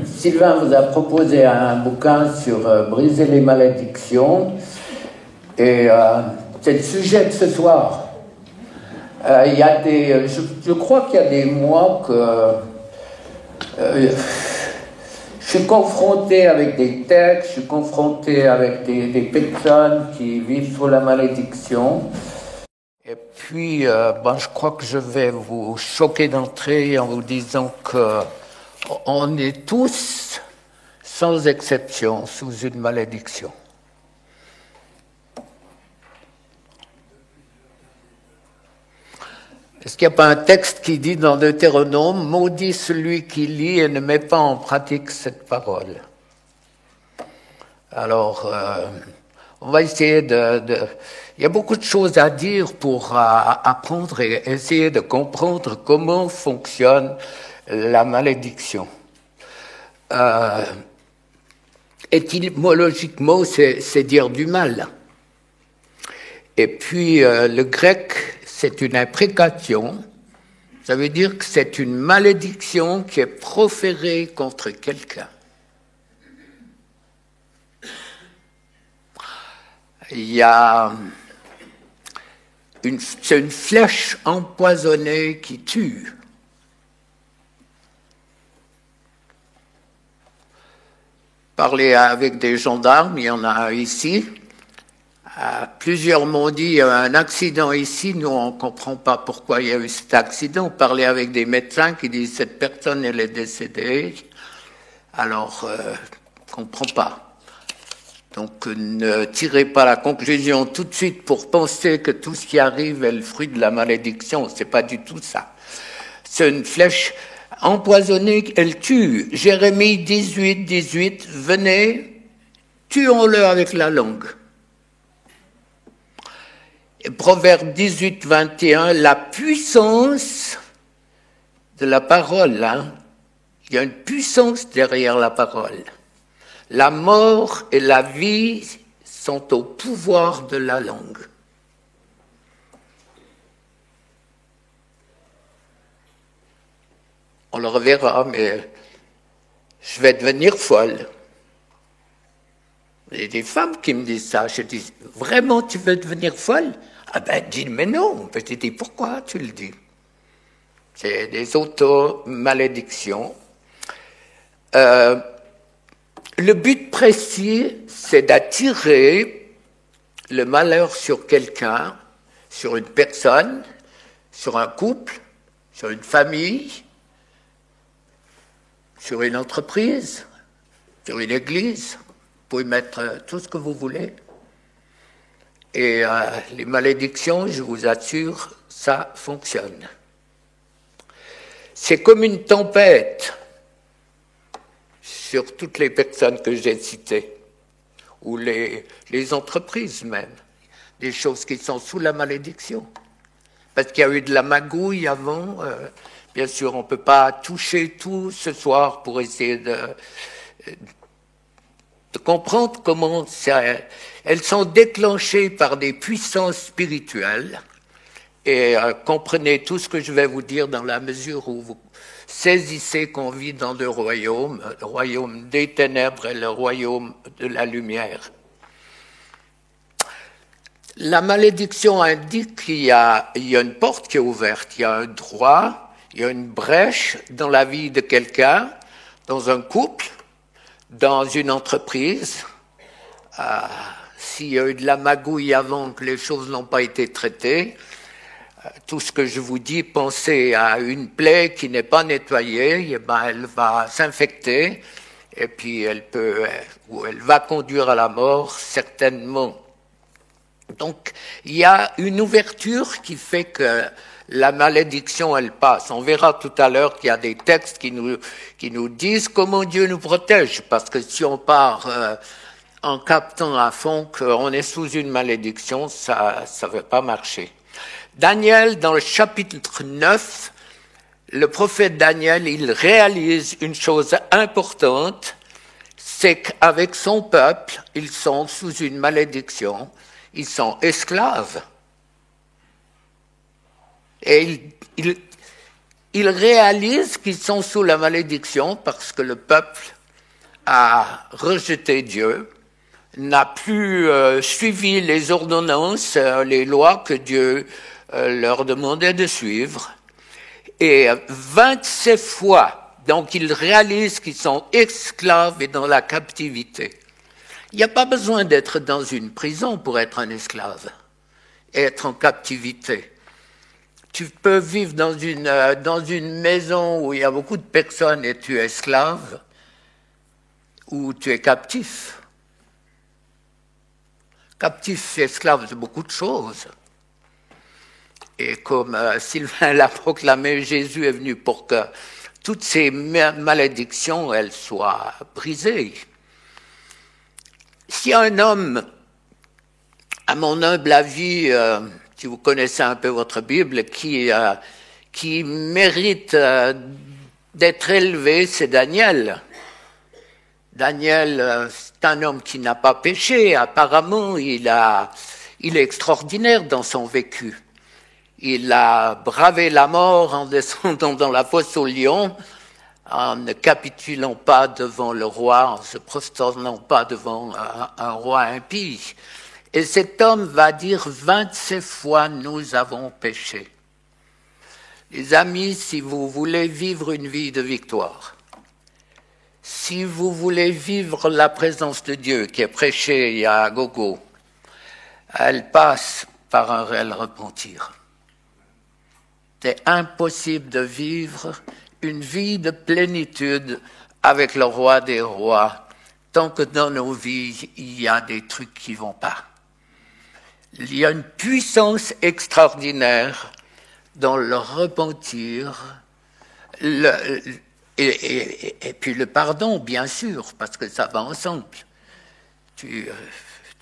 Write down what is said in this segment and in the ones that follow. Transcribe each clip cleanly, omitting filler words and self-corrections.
Sylvain vous a proposé un bouquin sur briser les malédictions. Et c'est le sujet de ce soir. Il y a je crois qu'il y a des mois que je suis confronté avec des textes, je suis confronté avec des personnes qui vivent sous la malédiction. Et puis, je crois que je vais vous choquer d'entrée en vous disant qu'on est tous, sans exception, sous une malédiction. Est-ce qu'il n'y a pas un texte qui dit dans Deutéronome « Maudit celui qui lit et ne met pas en pratique cette parole ». Alors, on va essayer Il y a beaucoup de choses à dire pour apprendre et essayer de comprendre comment fonctionne la malédiction. Étymologiquement, c'est dire du mal. Et puis, le grec, c'est une imprécation. Ça veut dire que c'est une malédiction qui est proférée contre quelqu'un. C'est une flèche empoisonnée qui tue. Parler avec des gendarmes, il y en a ici. Plusieurs m'ont dit, il y a un accident ici, nous on ne comprend pas pourquoi il y a eu cet accident. Parler avec des médecins qui disent, cette personne elle est décédée. Alors, on ne comprend pas. Donc, ne tirez pas la conclusion tout de suite pour penser que tout ce qui arrive est le fruit de la malédiction. C'est pas du tout ça. C'est une flèche empoisonnée, elle tue. Jérémie 18, venez, tuons-le avec la langue. Et Proverbe 18, 21, la puissance de la parole. Il y a une puissance derrière la parole. La mort et la vie sont au pouvoir de la langue. On le reverra, mais je vais devenir folle. Il y a des femmes qui me disent ça. Je dis, vraiment, tu veux devenir folle? Ah ben, dis, mais non. Je dis, pourquoi tu le dis? C'est des auto-malédictions. Le but précis, c'est d'attirer le malheur sur quelqu'un, sur une personne, sur un couple, sur une famille, sur une entreprise, sur une église. Vous pouvez mettre tout ce que vous voulez. Et les malédictions, je vous assure, ça fonctionne. C'est comme une tempête sur toutes les personnes que j'ai citées, ou les entreprises même, des choses qui sont sous la malédiction. Parce qu'il y a eu de la magouille avant. Bien sûr, on ne peut pas toucher tout ce soir pour essayer de comprendre comment elles sont déclenchées par des puissances spirituelles. Et comprenez tout ce que je vais vous dire dans la mesure où vous saisissez qu'on vit dans deux royaumes, le royaume des ténèbres et le royaume de la lumière. La malédiction indique qu'il y a une porte qui est ouverte, il y a un droit, il y a une brèche dans la vie de quelqu'un, dans un couple, dans une entreprise. S'il y a eu de la magouille avant que les choses n'ont pas été traitées, tout ce que je vous dis, pensez à une plaie qui n'est pas nettoyée, elle va s'infecter et puis elle va conduire à la mort certainement. Donc il y a une ouverture qui fait que la malédiction elle passe. On verra tout à l'heure qu'il y a des textes qui nous disent comment Dieu nous protège, parce que si on part en captant à fond qu'on est sous une malédiction, ça ne va pas marcher. Daniel, dans le chapitre 9, le prophète Daniel, il réalise une chose importante, c'est qu'avec son peuple, ils sont sous une malédiction, ils sont esclaves. Et ils réalisent qu'ils sont sous la malédiction parce que le peuple a rejeté Dieu, n'a plus suivi les ordonnances, les lois que Dieu leur demandait de suivre. Et 27 fois, donc ils réalisent qu'ils sont esclaves et dans la captivité. Il n'y a pas besoin d'être dans une prison pour être un esclave et être en captivité. Tu peux vivre dans une maison où il y a beaucoup de personnes et tu es esclave, ou tu es captif. Captif et esclave de beaucoup de choses. Et comme Sylvain l'a proclamé, Jésus est venu pour que toutes ces malédictions, elles soient brisées. Si un homme, à mon humble avis, si vous connaissez un peu votre Bible, qui mérite d'être élevé, c'est Daniel. Daniel, c'est un homme qui n'a pas péché. Apparemment, il est extraordinaire dans son vécu. Il a bravé la mort en descendant dans la fosse aux lions, en ne capitulant pas devant le roi, en se prosternant pas devant un roi impie. Et cet homme va dire 27 fois « nous avons péché ». Les amis, si vous voulez vivre une vie de victoire, si vous voulez vivre la présence de Dieu qui est prêchée à gogo, elle passe par un réel repentir. C'est impossible de vivre une vie de plénitude avec le roi des rois tant que dans nos vies, il y a des trucs qui ne vont pas. Il y a une puissance extraordinaire dans le repentir, et puis le pardon, bien sûr, parce que ça va ensemble. Tu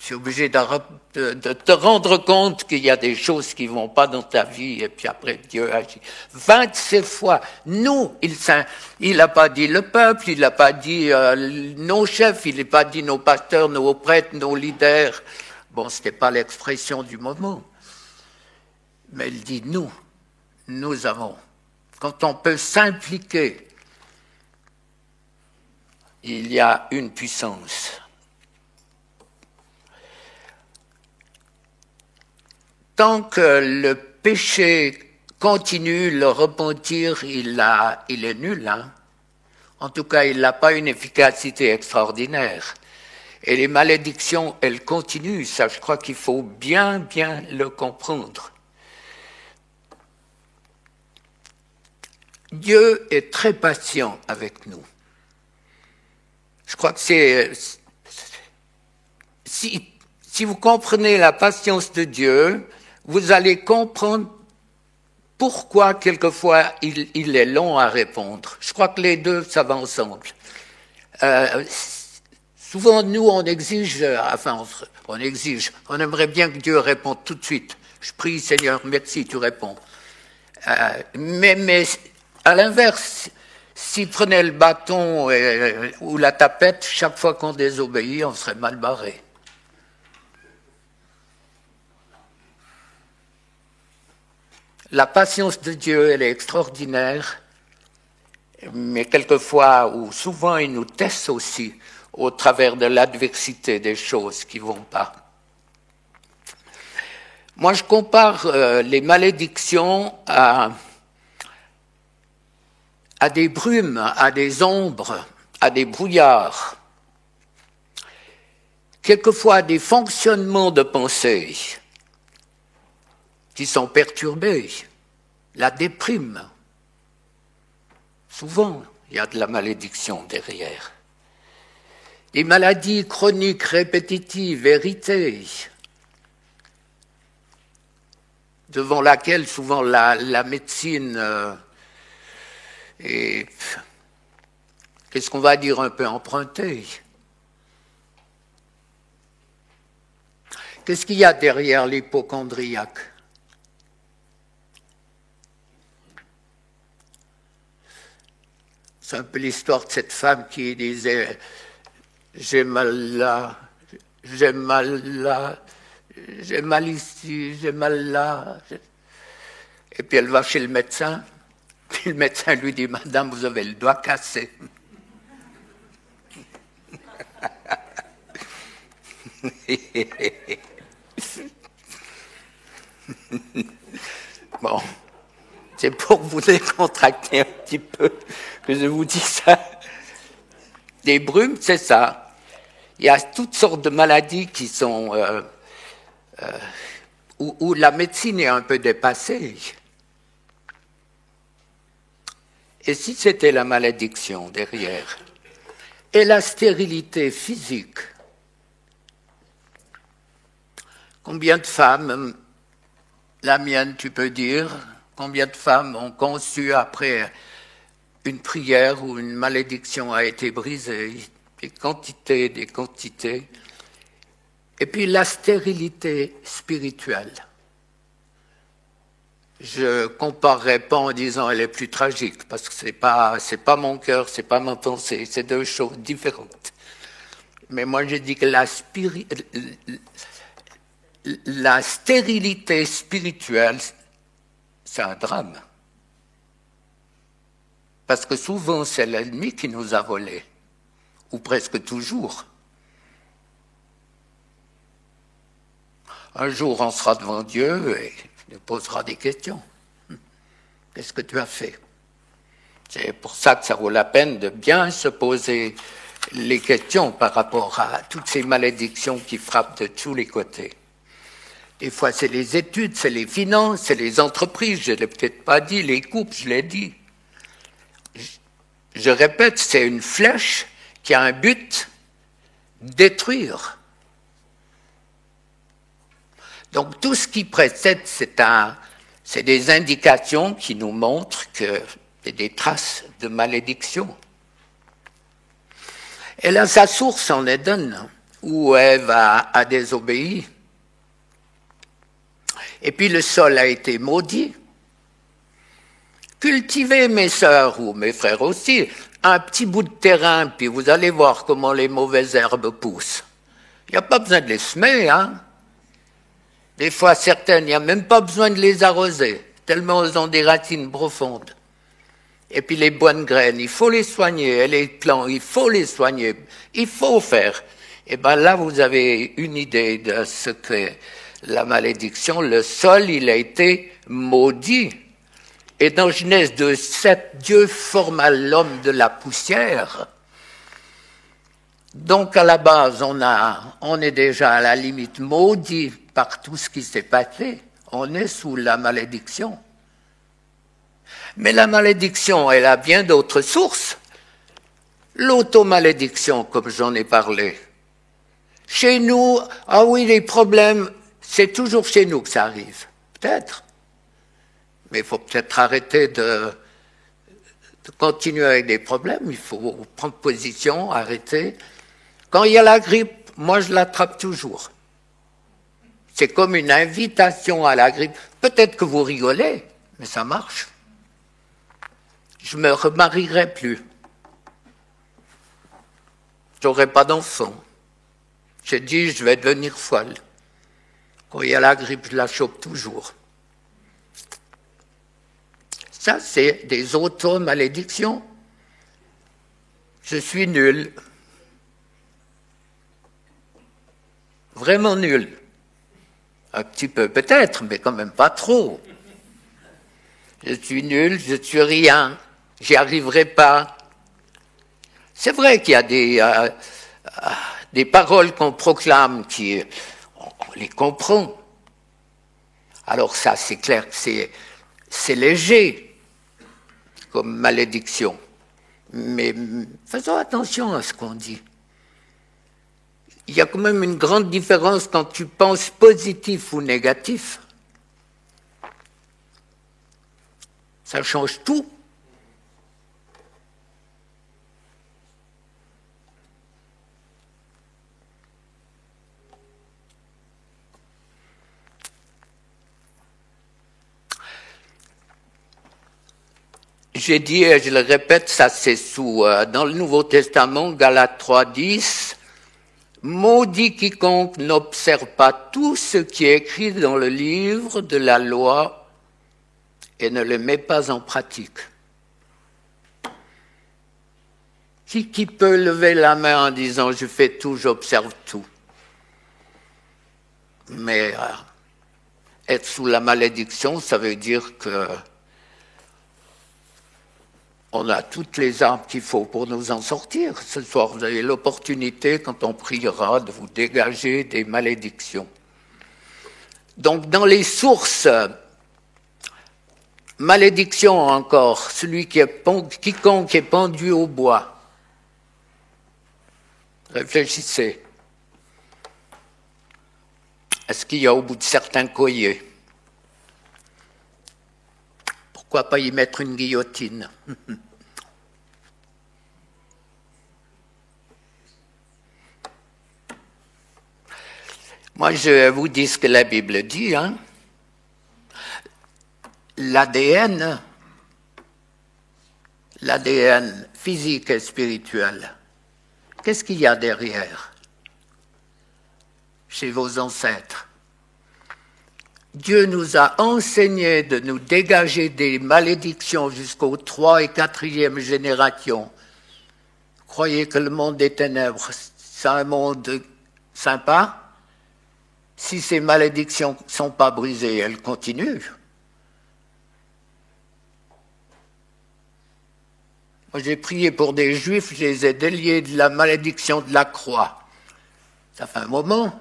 es obligé de te rendre compte qu'il y a des choses qui ne vont pas dans ta vie, et puis après Dieu agit. 27 fois. Nous, il n'a pas dit le peuple, il n'a pas dit nos chefs, il n'a pas dit nos pasteurs, nos prêtres, nos leaders. Bon, ce n'était pas l'expression du moment. Mais il dit nous avons. Quand on peut s'impliquer, il y a une puissance. Tant que le péché continue, le repentir, il est nul. Hein? En tout cas, il n'a pas une efficacité extraordinaire. Et les malédictions, elles continuent. Ça, je crois qu'il faut bien le comprendre. Dieu est très patient avec nous. Je crois que c'est... Si vous comprenez la patience de Dieu, vous allez comprendre pourquoi quelquefois il est long à répondre. Je crois que les deux, ça va ensemble. Souvent, nous, on aimerait bien que Dieu réponde tout de suite. Je prie, Seigneur, merci, tu réponds. Mais à l'inverse, s'il prenait le bâton ou la tapette, chaque fois qu'on désobéit, on serait mal barré. La patience de Dieu, elle est extraordinaire, mais quelquefois, ou souvent, il nous teste aussi au travers de l'adversité des choses qui ne vont pas. Moi, je compare les malédictions à des brumes, à des ombres, à des brouillards, quelquefois à des fonctionnements de pensée qui sont perturbés, la déprime. Souvent, il y a de la malédiction derrière. Des maladies chroniques répétitives, héritées, devant laquelle souvent la médecine est, qu'est-ce qu'on va dire, un peu empruntée. Qu'est-ce qu'il y a derrière l'hypocondriaque ? C'est un peu l'histoire de cette femme qui disait « j'ai mal là, j'ai mal là, j'ai mal ici, j'ai mal là ». Et puis elle va chez le médecin, Puis le médecin lui dit, Madame, vous avez le doigt cassé. Bon, c'est pour vous décontracter un petit peu que je vous dis ça. Les brumes, c'est ça. Il y a toutes sortes de maladies qui sont où la médecine est un peu dépassée. Et si c'était la malédiction derrière et la stérilité physique, combien de femmes, la mienne tu peux dire, combien de femmes ont conçu après une prière où une malédiction a été brisée, des quantités. Et puis la stérilité spirituelle. Je comparerai pas en disant elle est plus tragique, parce que c'est pas mon cœur, c'est pas ma pensée, c'est deux choses différentes. Mais moi je dis que la stérilité spirituelle, c'est un drame. Parce que souvent c'est l'ennemi qui nous a volés, ou presque toujours. Un jour on sera devant Dieu et il nous posera des questions. Qu'est-ce que tu as fait? C'est pour ça que ça vaut la peine de bien se poser les questions par rapport à toutes ces malédictions qui frappent de tous les côtés. Des fois, c'est les études, c'est les finances, c'est les entreprises, je ne l'ai peut-être pas dit, les couples, je l'ai dit. Je répète, c'est une flèche qui a un but, détruire. Donc tout ce qui précède, c'est des indications qui nous montrent que c'est des traces de malédiction. Elle a sa source en Éden, où Ève a désobéi. Et puis le sol a été maudit. Cultivez, mes sœurs ou mes frères aussi, un petit bout de terrain, puis vous allez voir comment les mauvaises herbes poussent. Il n'y a pas besoin de les semer, hein. Des fois, certaines, il n'y a même pas besoin de les arroser, tellement elles ont des racines profondes. Et puis les bonnes graines, il faut les soigner, et les plants, il faut les soigner, il faut faire. Et bien là, vous avez une idée de ce qu'est la malédiction. Le sol, il a été maudit. Et dans Genèse 2:7, Dieu forma l'homme de la poussière. Donc à la base, on est déjà à la limite maudit par tout ce qui s'est passé. On est sous la malédiction. Mais la malédiction, elle a bien d'autres sources. L'automalédiction, comme j'en ai parlé. Chez nous, ah oui, les problèmes, c'est toujours chez nous que ça arrive. Peut-être. Mais il faut peut-être arrêter de continuer avec des problèmes. Il faut prendre position, arrêter. Quand il y a la grippe, moi je l'attrape toujours. C'est comme une invitation à la grippe. Peut-être que vous rigolez, mais ça marche. Je me remarierai plus. J'aurai pas d'enfant. J'ai dit, je vais devenir folle. Quand il y a la grippe, je la chope toujours. Ça, c'est des auto-malédictions. Je suis nul. Vraiment nul. Un petit peu peut-être, mais quand même pas trop. Je suis nul, je suis rien, j'y arriverai pas. C'est vrai qu'il y a des paroles qu'on proclame on les comprend. Alors ça, c'est clair que c'est léger comme malédiction. Mais faisons attention à ce qu'on dit. Il y a quand même une grande différence quand tu penses positif ou négatif. Ça change tout. J'ai dit, et je le répète, ça c'est dans le Nouveau Testament, Galates 3:10, « Maudit quiconque n'observe pas tout ce qui est écrit dans le livre de la loi et ne le met pas en pratique. » Qui peut lever la main en disant « je fais tout, j'observe tout ». Mais être sous la malédiction, ça veut dire que on a toutes les armes qu'il faut pour nous en sortir. Ce soir, vous avez l'opportunité, quand on priera, de vous dégager des malédictions. Donc, dans les sources, malédiction encore, quiconque est pendu au bois. Réfléchissez. Est-ce qu'il y a au bout de certains colliers? Pourquoi pas y mettre une guillotine? Moi, je vous dis ce que la Bible dit. L'ADN physique et spirituel, qu'est-ce qu'il y a derrière chez vos ancêtres? Dieu nous a enseigné de nous dégager des malédictions jusqu'aux 3 et 4e générations. Croyez que le monde des ténèbres, c'est un monde sympa? Si ces malédictions ne sont pas brisées, elles continuent. Moi, j'ai prié pour des Juifs, je les ai déliés de la malédiction de la croix. Ça fait un moment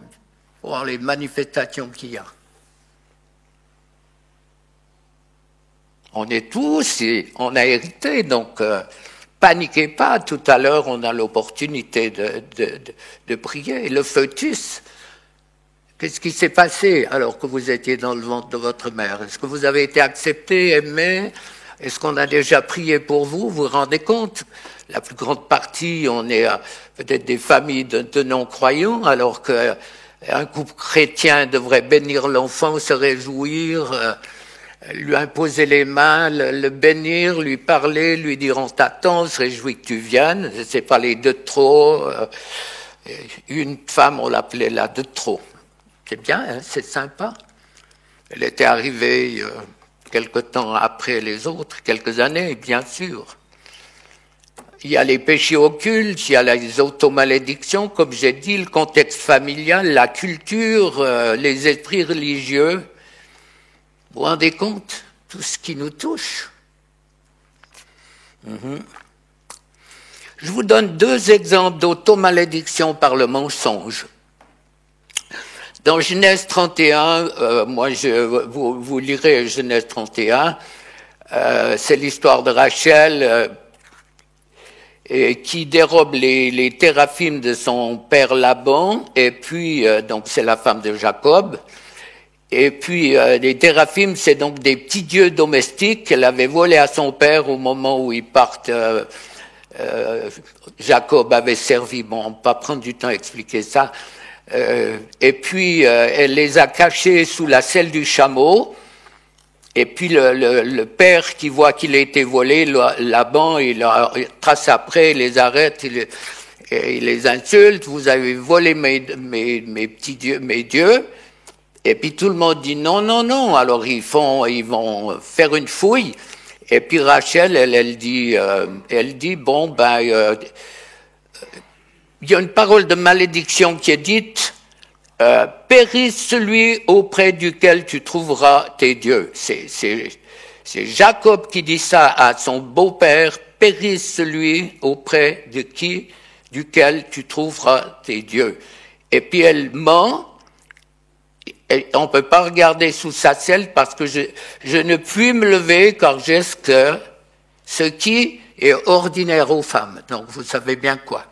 pour voir les manifestations qu'il y a. On est tous, et on a hérité, donc paniquez pas, tout à l'heure on a l'opportunité de prier. Le fœtus, qu'est-ce qui s'est passé alors que vous étiez dans le ventre de votre mère? Est-ce que vous avez été accepté, aimé? Est-ce qu'on a déjà prié pour vous? Vous vous rendez compte? La plus grande partie, on est peut-être des familles de non-croyants, alors qu'un couple chrétien devrait bénir l'enfant, se réjouir, lui imposer les mains, le bénir, lui parler, lui dire on t'attend, on se réjouit que tu viennes. C'est pas les deux de trop. Une femme, on l'appelait la de trop. C'est bien, c'est sympa. Elle était arrivée quelque temps après les autres, quelques années, bien sûr. Il y a les péchés occultes, il y a les automalédictions, comme j'ai dit, le contexte familial, la culture, les esprits religieux. Vous vous rendez compte? Tout ce qui nous touche. Je vous donne 2 exemples d'automalédiction par le mensonge. Dans Genèse 31, moi vous lirez Genèse 31, c'est l'histoire de Rachel qui dérobe les téraphimes de son père Laban, et puis donc c'est la femme de Jacob. Et puis, les téraphimes, c'est donc des petits dieux domestiques qu'elle avait volés à son père au moment où ils partent. Jacob avait servi, bon, on va pas prendre du temps à expliquer ça. Et puis, elle les a cachés sous la selle du chameau. Et puis, le père qui voit qu'il a été volé, Laban, il trace après, il les arrête, il les insulte. Vous avez volé mes petits dieux, mes dieux. Et puis tout le monde dit non, non, non. Alors ils vont faire une fouille. Et puis Rachel, elle dit bon il y a une parole de malédiction qui est dite périsse celui auprès duquel tu trouveras tes dieux. C'est Jacob qui dit ça à son beau-père, périsse celui auprès duquel tu trouveras tes dieux. Et puis elle ment. Et on ne peut pas regarder sous sa selle parce que je ne puis me lever car j'ai ce qui est ordinaire aux femmes. Donc vous savez bien quoi.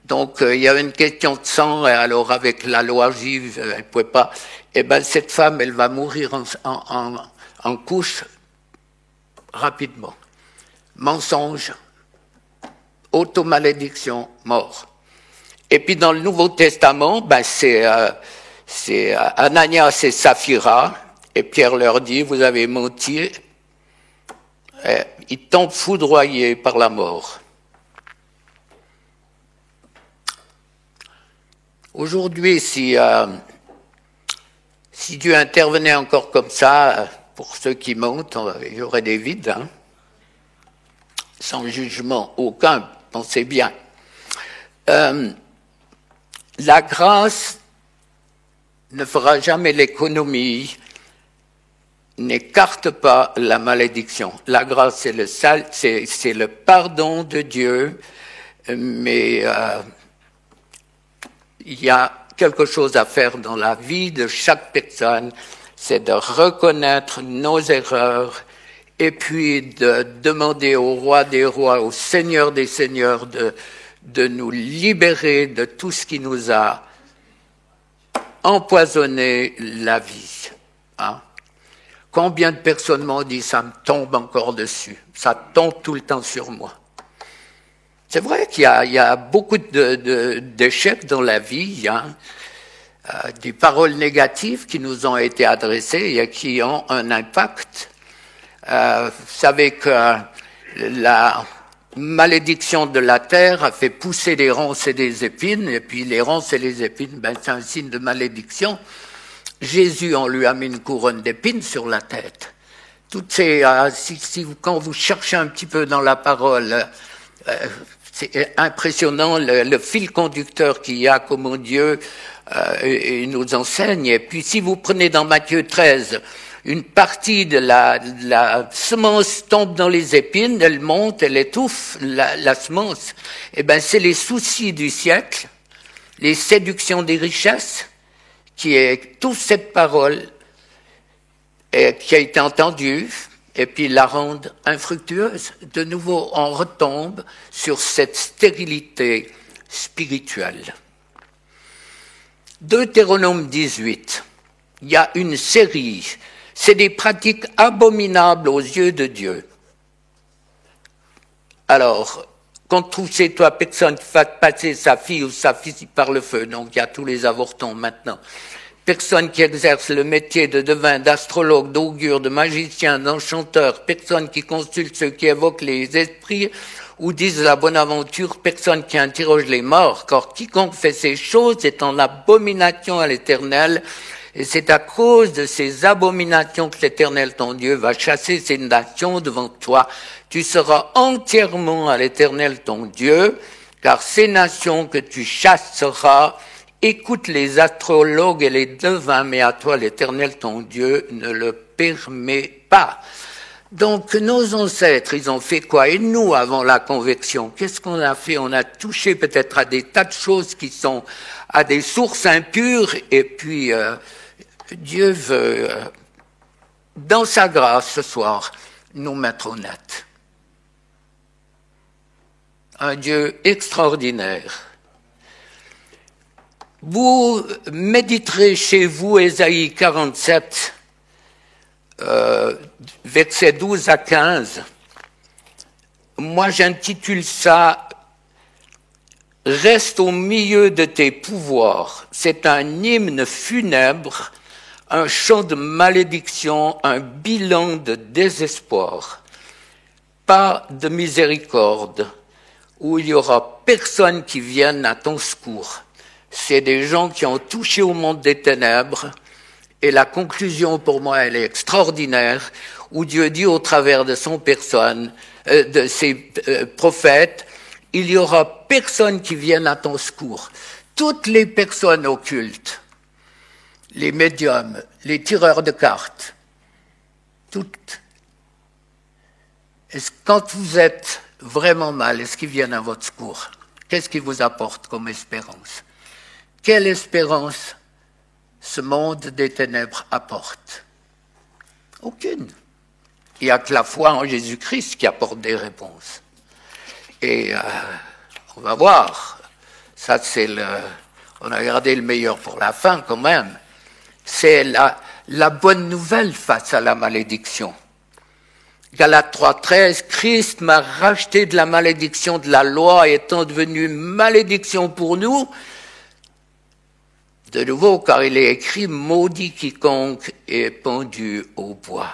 Donc il y avait une question de sang, et alors avec la loi juive, elle ne pouvait pas. Eh bien cette femme, elle va mourir en couche rapidement. Mensonge, automalédiction, mort. Et puis dans le Nouveau Testament, c'est Ananias et Saphira, et Pierre leur dit, vous avez menti, ils tombent foudroyés par la mort. Aujourd'hui, si Dieu intervenait encore comme ça, pour ceux qui montent, il y aurait des vides, sans jugement aucun, pensez bien. La grâce ne fera jamais l'économie, n'écarte pas la malédiction. La grâce, c'est le pardon de Dieu, mais il y a quelque chose à faire dans la vie de chaque personne, c'est de reconnaître nos erreurs et puis de demander au roi des rois, au Seigneur des seigneurs de nous libérer de tout ce qui nous a empoisonné la vie. Hein? Combien de personnes m'ont dit « ça me tombe encore dessus, ça tombe tout le temps sur moi ». C'est vrai qu'il y a beaucoup d'échecs dans la vie, hein, des paroles négatives qui nous ont été adressées et qui ont un impact. Vous savez que la malédiction de la terre a fait pousser des ronces et des épines, et puis les ronces et les épines, ben, c'est un signe de malédiction. Jésus, on lui a mis une couronne d'épines sur la tête. Toutes ces, quand vous cherchez un petit peu dans la parole, c'est impressionnant le fil conducteur qu'il y a, comment Dieu nous enseigne. Et puis si vous prenez dans Matthieu 13, une partie de la semence tombe dans les épines, elle monte, elle étouffe la semence. Eh ben, c'est les soucis du siècle, les séductions des richesses, qui est toute cette parole qui a été entendue, et puis la rendent infructueuse. De nouveau, on retombe sur cette stérilité spirituelle. Deutéronome 18, il y a une série. C'est des pratiques abominables aux yeux de Dieu. Alors, qu'on trouve chez toi personne qui fasse passer sa fille ou sa fille par le feu, donc il y a tous les avortons maintenant. Personne qui exerce le métier de devin, d'astrologue, d'augure, de magicien, d'enchanteur, personne qui consulte ceux qui évoquent les esprits ou disent la bonne aventure, personne qui interroge les morts, car quiconque fait ces choses est en abomination à l'Éternel. Et c'est à cause de ces abominations que l'Éternel, ton Dieu, va chasser ces nations devant toi. Tu seras entièrement à l'Éternel, ton Dieu, car ces nations que tu chasseras écoutent les astrologues et les devins, mais à toi, l'Éternel, ton Dieu, ne le permet pas. Donc, nos ancêtres, ils ont fait quoi? Et nous, avant la conversion, qu'est-ce qu'on a fait? On a touché peut-être à des tas de choses qui sont à des sources impures, et puis Dieu veut, dans sa grâce ce soir, nous mettre au net. Un Dieu extraordinaire. Vous méditerez chez vous Ésaïe 47, versets 12 à 15. Moi, j'intitule ça « Reste au milieu de tes pouvoirs ». C'est un hymne funèbre, un chant de malédiction, un bilan de désespoir. Pas de miséricorde, où il y aura personne qui vienne à ton secours. C'est des gens qui ont touché au monde des ténèbres, et la conclusion pour moi, elle est extraordinaire, où Dieu dit au travers de son personne, de ses prophètes, il y aura personne qui vienne à ton secours. Toutes les personnes occultes, les médiums, les tireurs de cartes, toutes. Quand vous êtes vraiment mal, est-ce qu'ils viennent à votre secours? Qu'est-ce qu'ils vous apportent comme espérance? Quelle espérance ce monde des ténèbres apporte? Aucune. Il n'y a que la foi en Jésus-Christ qui apporte des réponses. Et on va voir. Ça, on a gardé le meilleur pour la fin quand même. C'est la bonne nouvelle face à la malédiction. Galates 3,13, Christ m'a racheté de la malédiction de la loi étant devenu malédiction pour nous. De nouveau, car il est écrit, maudit quiconque est pendu au bois.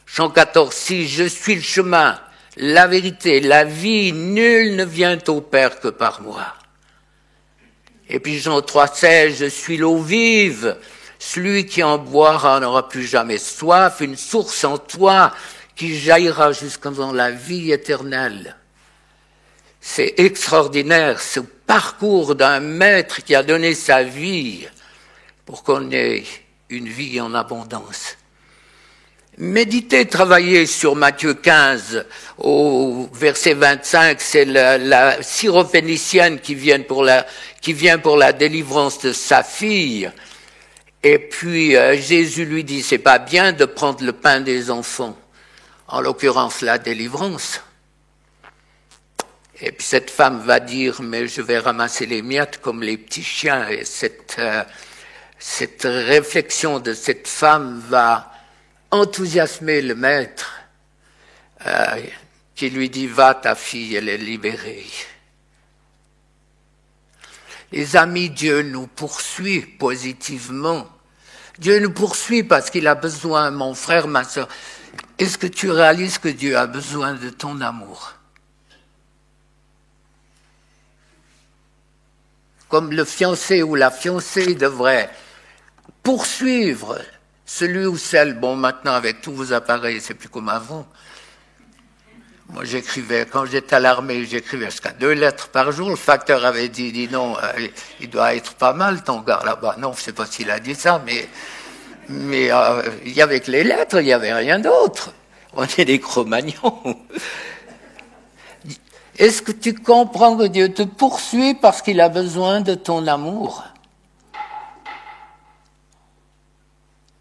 Jean 14, si je suis le chemin, la vérité, la vie, nul ne vient au Père que par moi. Et puis Jean 3,16, je suis l'eau vive, celui qui en boira n'aura plus jamais soif, une source en toi qui jaillira jusqu'à dans la vie éternelle. C'est extraordinaire, ce parcours d'un maître qui a donné sa vie pour qu'on ait une vie en abondance. Méditez, travaillez sur Matthieu 15, au verset 25, c'est la syrophénicienne qui vient pour la délivrance de sa fille. Et puis Jésus lui dit, c'est pas bien de prendre le pain des enfants, en l'occurrence la délivrance. Et puis cette femme va dire, mais je vais ramasser les miettes comme les petits chiens. Et cette réflexion de cette femme va enthousiasmer le maître qui lui dit, va ta fille, elle est libérée. Les amis, Dieu nous poursuit positivement. Dieu nous poursuit parce qu'il a besoin, mon frère, ma soeur. Est-ce que tu réalises que Dieu a besoin de ton amour? Comme le fiancé ou la fiancée devrait poursuivre celui ou celle, bon maintenant avec tous vos appareils, c'est plus comme avant. Moi j'écrivais, quand j'étais à l'armée, j'écrivais jusqu'à 2 lettres par jour. Le facteur avait dit non, il doit être pas mal ton gars là-bas. Non, je sais pas s'il a dit ça, mais il y avait que les lettres, il n'y avait rien d'autre. On est des Cro-Magnons. Est-ce que tu comprends que Dieu te poursuit parce qu'il a besoin de ton amour?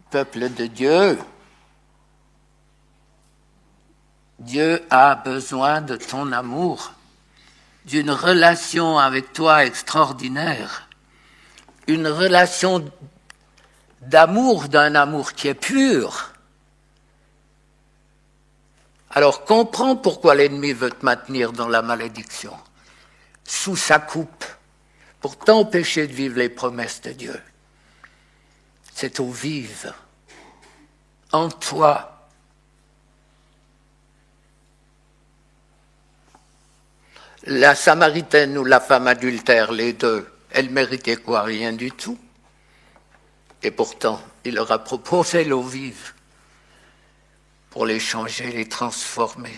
Peuple de Dieu, Dieu a besoin de ton amour, d'une relation avec toi extraordinaire, une relation d'amour, d'un amour qui est pur. Alors comprends pourquoi l'ennemi veut te maintenir dans la malédiction, sous sa coupe, pour t'empêcher de vivre les promesses de Dieu. Cette eau vive en toi. La Samaritaine ou la femme adultère, les deux, elle méritait quoi? Rien du tout. Et pourtant, il leur a proposé l'eau vive pour les changer, les transformer.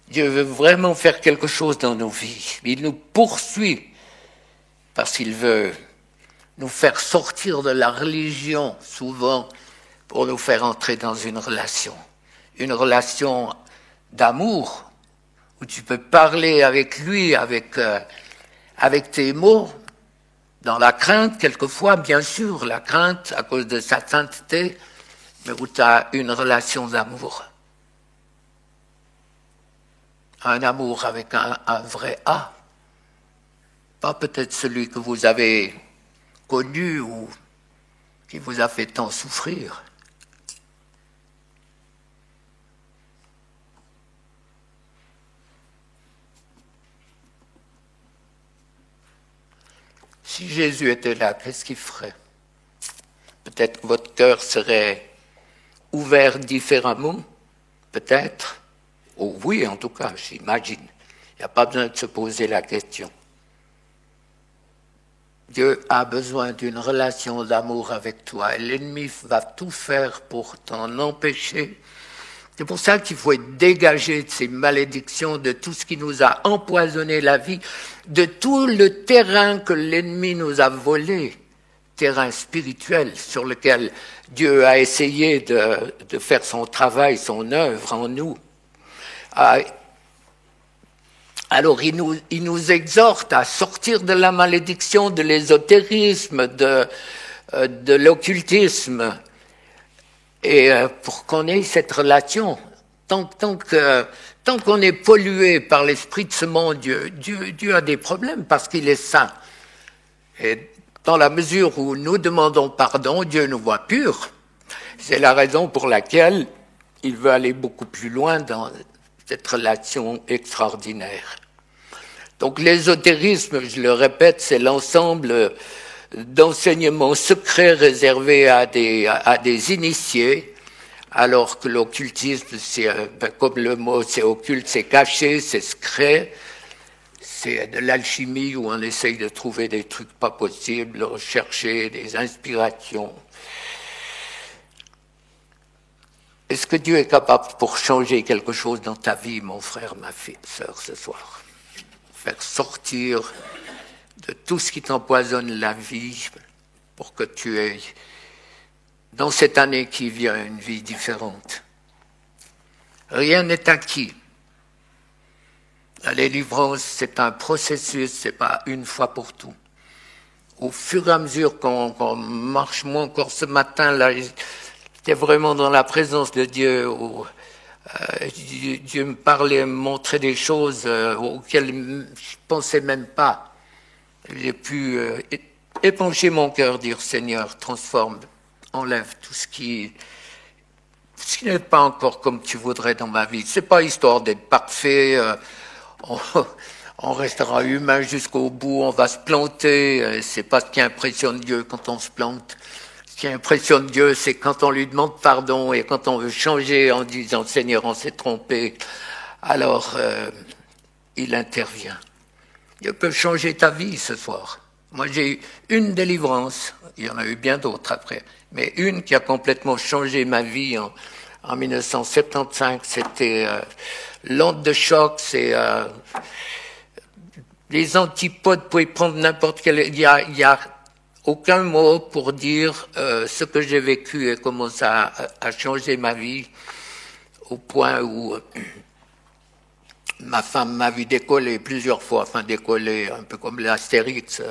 Dieu veut vraiment faire quelque chose dans nos vies. Il nous poursuit parce qu'il veut nous faire sortir de la religion, souvent, pour nous faire entrer dans une relation d'amour, où tu peux parler avec lui, avec tes mots, dans la crainte, quelquefois, bien sûr, la crainte à cause de sa sainteté, mais où tu as une relation d'amour. Un amour avec un vrai A. Pas peut-être celui que vous avez connu ou qui vous a fait tant souffrir. Si Jésus était là, qu'est-ce qu'il ferait? Peut-être que votre cœur serait ouvert différemment, peut-être. Oh oui, en tout cas, j'imagine. Il n'y a pas besoin de se poser la question. Dieu a besoin d'une relation d'amour avec toi et l'ennemi va tout faire pour t'en empêcher. C'est pour ça qu'il faut être dégagé de ces malédictions, de tout ce qui nous a empoisonné la vie, de tout le terrain que l'ennemi nous a volé, terrain spirituel sur lequel Dieu a essayé de faire son travail, son œuvre en nous. Alors il nous exhorte à sortir de la malédiction, de l'ésotérisme, de l'occultisme, et pour qu'on ait cette relation. Tant qu'on est pollué par l'esprit de ce monde, Dieu a des problèmes parce qu'il est saint. Et dans la mesure où nous demandons pardon, Dieu nous voit purs. C'est la raison pour laquelle il veut aller beaucoup plus loin dans cette relation extraordinaire. Donc l'ésotérisme, je le répète, c'est l'ensemble d'enseignements secrets réservés à des initiés, alors que l'occultisme, comme le mot c'est occulte, c'est caché, c'est secret, c'est de l'alchimie où on essaye de trouver des trucs pas possibles, rechercher des inspirations. Est-ce que Dieu est capable pour changer quelque chose dans ta vie, mon frère, ma sœur, ce soir? Faire sortir de tout ce qui t'empoisonne la vie pour que tu aies, dans cette année qui vient, une vie différente. Rien n'est acquis. La délivrance, c'est un processus, c'est pas une fois pour tout. Au fur et à mesure qu'on marche, moi encore ce matin, là, j'étais vraiment dans la présence de Dieu, où Dieu me parlait, me montrait des choses auxquelles je ne pensais même pas. J'ai pu épancher mon cœur, dire Seigneur, transforme, enlève tout ce qui n'est pas encore comme tu voudrais dans ma vie. C'est pas histoire d'être parfait, on restera humain jusqu'au bout, on va se planter, c'est pas ce qui impressionne Dieu quand on se plante. Ce qui impressionne Dieu, c'est quand on lui demande pardon et quand on veut changer en disant Seigneur, on s'est trompé, alors il intervient. Dieu peut changer ta vie ce soir. Moi, j'ai eu une délivrance, il y en a eu bien d'autres après, mais une qui a complètement changé ma vie en 1975, c'était l'onde de choc, c'est les antipodes, vous pouvez prendre n'importe quel... Il y a aucun mot pour dire ce que j'ai vécu et comment ça a changé ma vie, au point où ma femme m'a vu décoller plusieurs fois, enfin décoller un peu comme l'Astérix.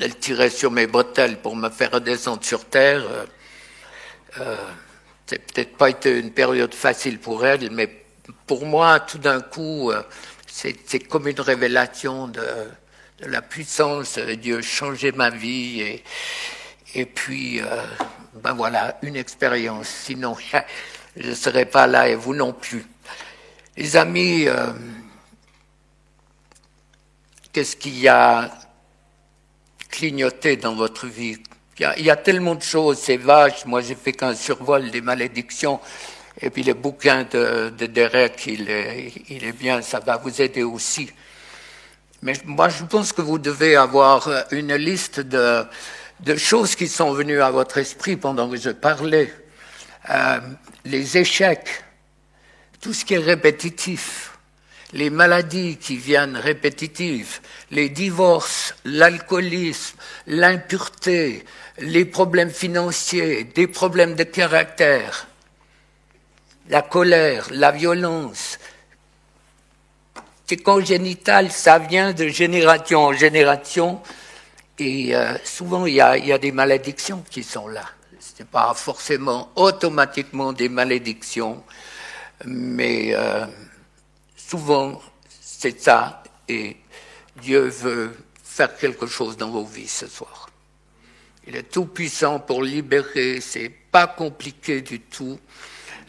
Elle tirait sur mes bretelles pour me faire redescendre sur terre. C'est peut-être pas été une période facile pour elle, mais pour moi, tout d'un coup, c'est comme une révélation de la puissance de Dieu, changer ma vie et puis, ben voilà, une expérience. Sinon, je ne serais pas là et vous non plus. Les amis, qu'est-ce qu'il y a clignoté dans votre vie? Il y a tellement de choses, c'est vache. Moi, j'ai fait qu'un survol des malédictions. Et puis le bouquin de Derek, il est bien, ça va vous aider aussi. Mais moi, je pense que vous devez avoir une liste de choses qui sont venues à votre esprit pendant que je parlais. Les échecs, tout ce qui est répétitif, les maladies qui viennent répétitives, les divorces, l'alcoolisme, l'impureté, les problèmes financiers, des problèmes de caractère, la colère, la violence. C'est congénital, ça vient de génération en génération, et souvent il y a des malédictions qui sont là. Ce n'est pas forcément automatiquement des malédictions, mais souvent c'est ça, et Dieu veut faire quelque chose dans vos vies ce soir. Il est tout puissant pour libérer, c'est pas compliqué du tout.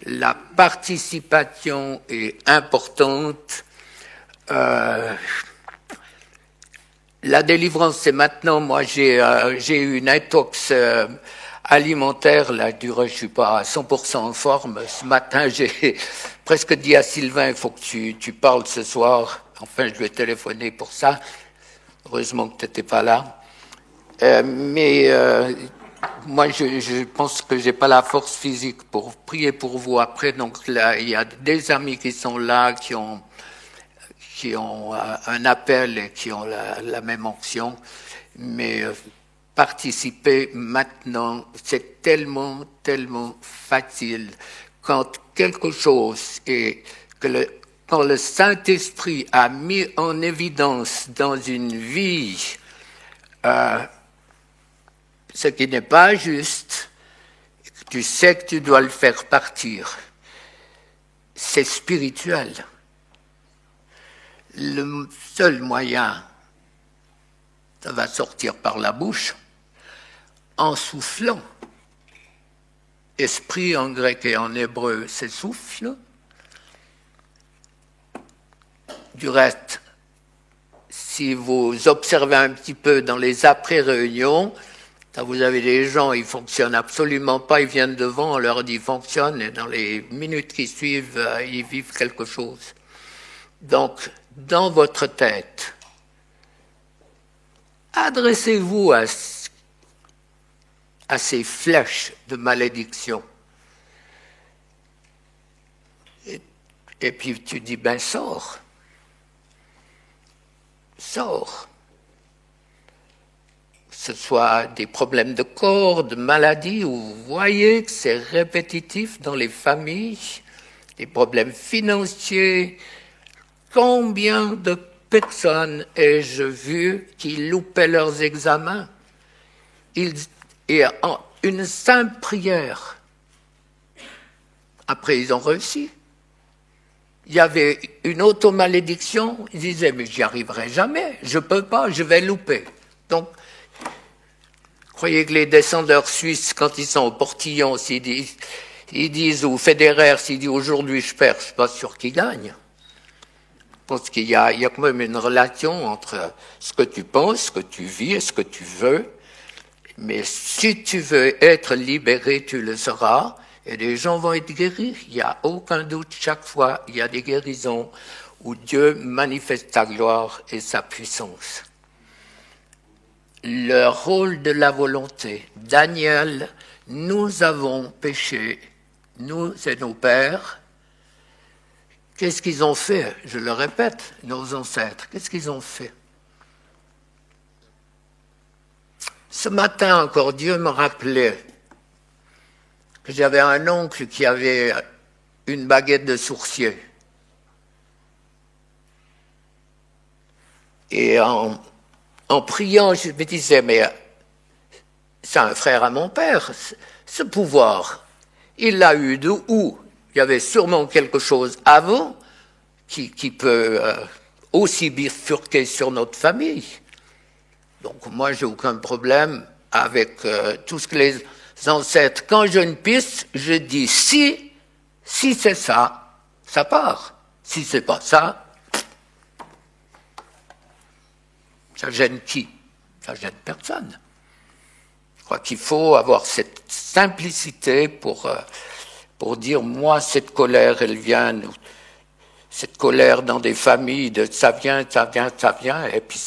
La participation est importante. La délivrance, c'est maintenant. Moi, j'ai eu une intox alimentaire. Là, je suis pas à 100% en forme. Ce matin, j'ai presque dit à Sylvain, il faut que tu parles ce soir. Enfin, je lui ai téléphoné pour ça. Heureusement que tu n'étais pas là. Moi, je pense que j'ai pas la force physique pour prier pour vous après. Donc là, il y a des amis qui sont là, qui ont un appel et qui ont la même onction. Mais participer maintenant, c'est tellement, tellement facile. Quand quelque chose quand le Saint-Esprit a mis en évidence dans une vie ce qui n'est pas juste, tu sais que tu dois le faire partir. C'est spirituel. Le seul moyen, ça va sortir par la bouche, en soufflant. Esprit en grec et en hébreu, c'est souffle. Du reste, si vous observez un petit peu dans les après-réunions, vous avez des gens, ils fonctionnent absolument pas, ils viennent devant, on leur dit fonctionne, et dans les minutes qui suivent, ils vivent quelque chose. Donc, dans votre tête, adressez-vous à ces flèches de malédiction. Et puis tu dis, ben sors. Sors. Que ce soit des problèmes de corps, de maladies, où vous voyez que c'est répétitif dans les familles, des problèmes financiers. Combien de personnes ai-je vu qui loupaient leurs examens? Et en une simple prière, après ils ont réussi. Il y avait une automalédiction, ils disaient, mais j'y arriverai jamais, je peux pas, je vais louper. Donc, croyez que les descendeurs suisses, quand ils sont au portillon, ils disent, ou Federer, s'il dit aujourd'hui je perds, je suis pas sûr qu'ils gagnent. Je pense qu'il y a quand même une relation entre ce que tu penses, ce que tu vis et ce que tu veux. Mais si tu veux être libéré, tu le seras. Et les gens vont être guéris. Il n'y a aucun doute. Chaque fois, il y a des guérisons où Dieu manifeste sa gloire et sa puissance. Le rôle de la volonté. Daniel, nous avons péché, nous et nos pères. Qu'est-ce qu'ils ont fait? Je le répète, nos ancêtres, qu'est-ce qu'ils ont fait? Ce matin encore, Dieu me rappelait que j'avais un oncle qui avait une baguette de sourcier. Et en priant, je me disais, mais c'est un frère à mon père, ce pouvoir, il l'a eu de où? Il y avait sûrement quelque chose avant qui peut aussi bifurquer sur notre famille. Donc moi, j'ai aucun problème avec tout ce que les ancêtres, quand j'ai une piste, je dis si c'est ça, ça part. Si c'est pas ça, ça gêne qui? Ça gêne personne. Je crois qu'il faut avoir cette simplicité pour dire, moi, cette colère, elle vient, cette colère dans des familles, ça vient, et puis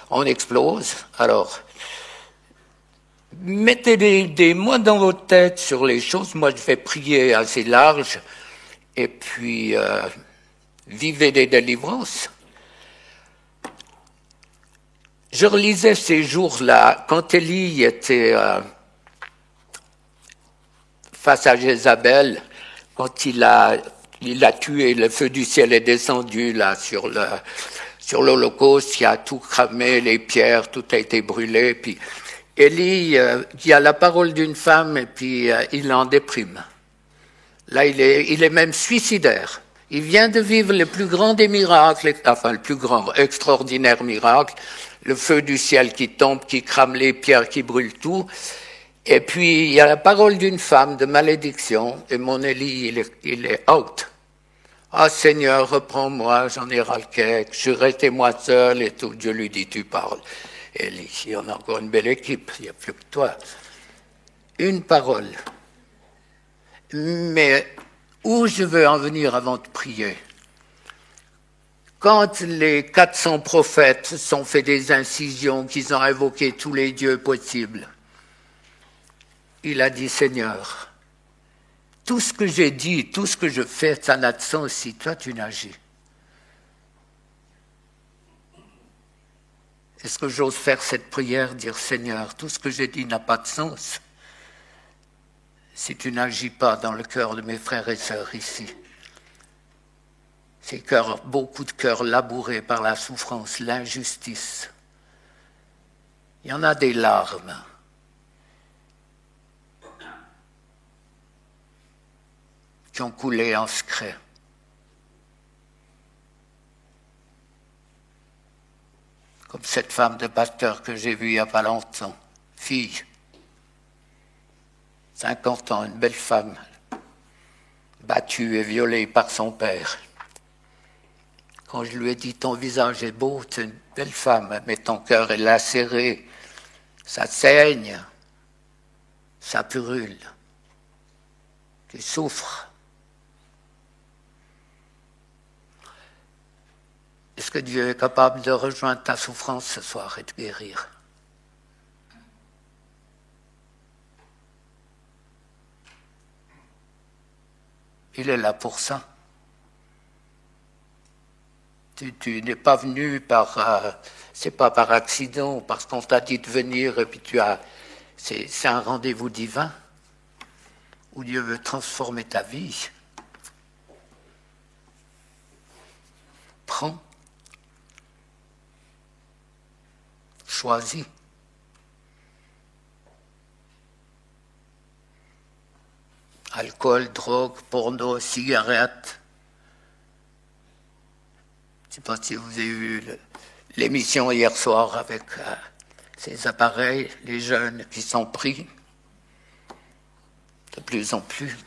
on explose. Alors, mettez des mots dans votre tête sur les choses. Moi, je vais prier assez large. Et puis, vivez des délivrances. Je relisais ces jours-là, quand Élie était face à Jézabel, quand il a tué, le feu du ciel est descendu là sur l'Holocauste, il a tout cramé, les pierres, tout a été brûlé, puis Élie qui a la parole d'une femme et puis il en déprime. Là, il est même suicidaire. Il vient de vivre le plus grand des miracles, enfin le plus grand, extraordinaire miracle, le feu du ciel qui tombe, qui crame les pierres, qui brûle tout. Et puis, il y a la parole d'une femme de malédiction, et mon Élie, il est out. Ah Seigneur, reprends-moi, j'en ai ras-le-cœur, je suis resté moi seul et tout. Dieu lui dit, tu parles. Élie, il y en a encore une belle équipe, il n'y a plus que toi. Une parole. Mais où je veux en venir avant de prier? Quand les 400 prophètes se sont fait des incisions, qu'ils ont invoqué tous les dieux possibles, il a dit, Seigneur, tout ce que j'ai dit, tout ce que je fais, ça n'a de sens si toi tu n'agis. Est-ce que j'ose faire cette prière, dire, Seigneur, tout ce que j'ai dit n'a pas de sens si tu n'agis pas dans le cœur de mes frères et sœurs ici? Ces cœurs, beaucoup de cœurs labourés par la souffrance, l'injustice. Il y en a des larmes. Qui ont coulé en secret. Comme cette femme de pasteur que j'ai vue il n'y a pas longtemps, fille, 50 ans, une belle femme, battue et violée par son père. Quand je lui ai dit, ton visage est beau, tu es une belle femme, mais ton cœur est lacéré, ça saigne, ça brûle, tu souffres. Est-ce que Dieu est capable de rejoindre ta souffrance ce soir et de guérir? Il est là pour ça. Tu n'es pas venu c'est pas par accident, parce qu'on t'a dit de venir et puis c'est un rendez-vous divin où Dieu veut transformer ta vie. Prends. Choisis. Alcool, drogue, porno, cigarettes. Je ne sais pas si vous avez vu l'émission hier soir avec ces appareils, les jeunes qui sont pris de plus en plus.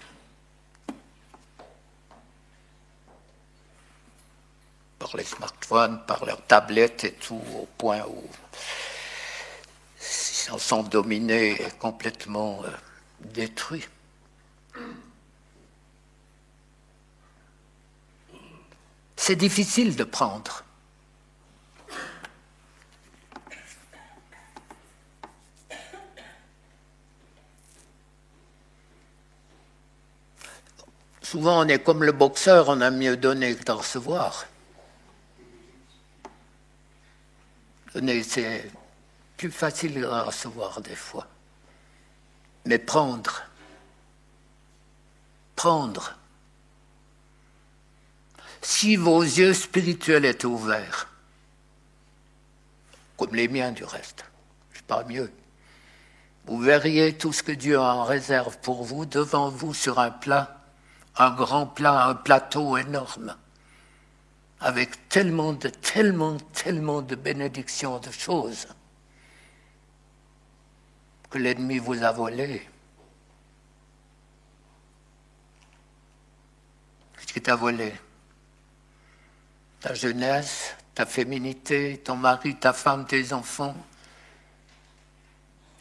Par les smartphones, par leurs tablettes et tout, au point où ils en sont dominés et complètement détruits. C'est difficile de prendre. Souvent, on est comme le boxeur, on a mieux donné que de recevoir. Donner, c'est plus facile à recevoir des fois. Mais prendre. Si vos yeux spirituels étaient ouverts, comme les miens du reste, je parle mieux, vous verriez tout ce que Dieu a en réserve pour vous, devant vous sur un plat, un grand plat, un plateau énorme, avec tellement de bénédictions, de choses, que l'ennemi vous a volé. Qu'est-ce qui t'a volé? Ta jeunesse, ta féminité, ton mari, ta femme, tes enfants.